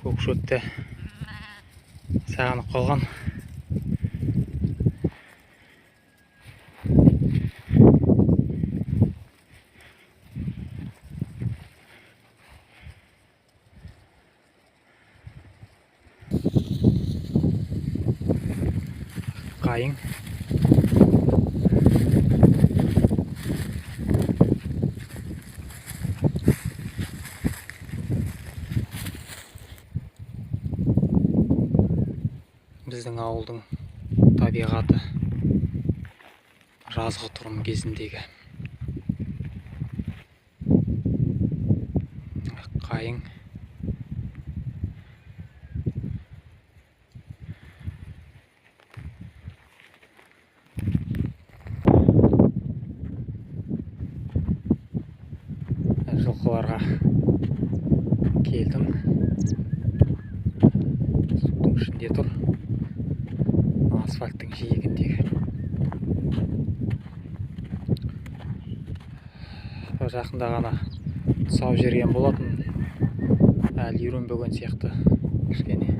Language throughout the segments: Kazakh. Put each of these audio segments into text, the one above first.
Көкшөтте сағынып қалған. Қайың. Біздің ауылдың табиғаты жазғы тұрым кезіндегі қайың. Жылқыларға келдім. Судың ішінде тұр. Асфальттың жиегіндегі. Жақында ғана тұсау жерген болатын. Әлі үйренбеген сияқты кішкене.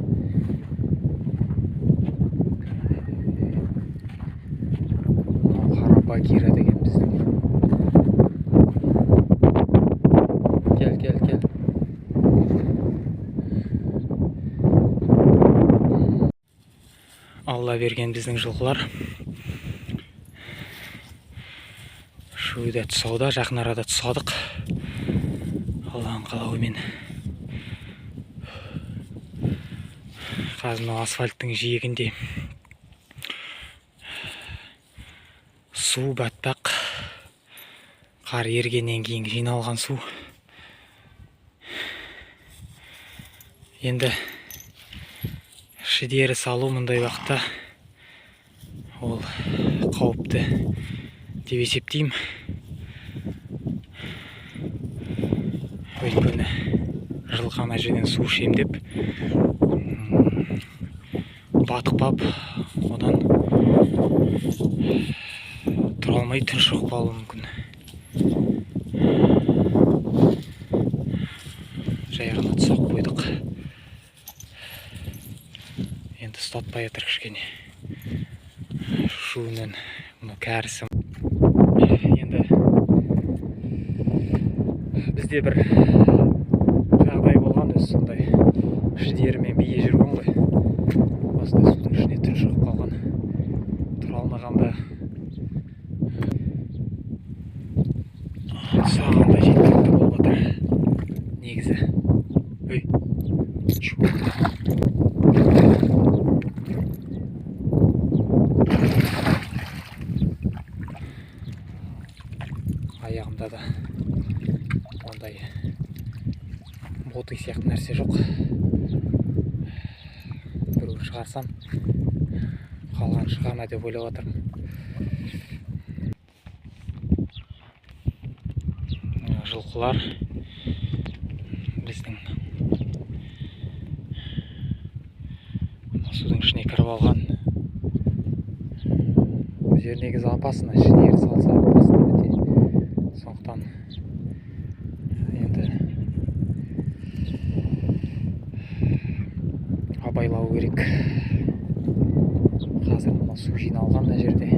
Қара багира деген біздің. Кел. Алла берген біздің жылқылар. Шу үйде тұсауда, жақын арада тұсадық. Алланың қалауымен. Қазір асфальттың жиегінде су бәтпақ. Қар ергеннен кейін жиналған су. Енді шідері салу мұндай уақытта ол қауіпті деп есептеймін. Өйткені жылқы ана жерден су ішем деп батып қалып, одан тұра алмай тұншығып қалуы мүмкін. Жай ғана тұсақ қойдық. Енді ұстатпай жатыр кішкене. Шуынан мұны кәрісі. Енді бізде бір жағдай болған, өзі сондай шідерімен бие жүрген ғой. Осындай судың ішіне тұншығып қалған. Тұра алмағанда сағында жеткілікті болып отыр. Негізі. Өй. Аяғымда да ондай боты сияқты нәрсе жоқ. Біреуін шығарсам, қалған шығарма деп ойлап жатырмын. Жылқылар біздің судың ішіне кіріп алған. Бұл жер негізі апасына, шідері салса апасына өте. Сондықтан енді абайлау керек. Қазір мұны су жиналған да жерде.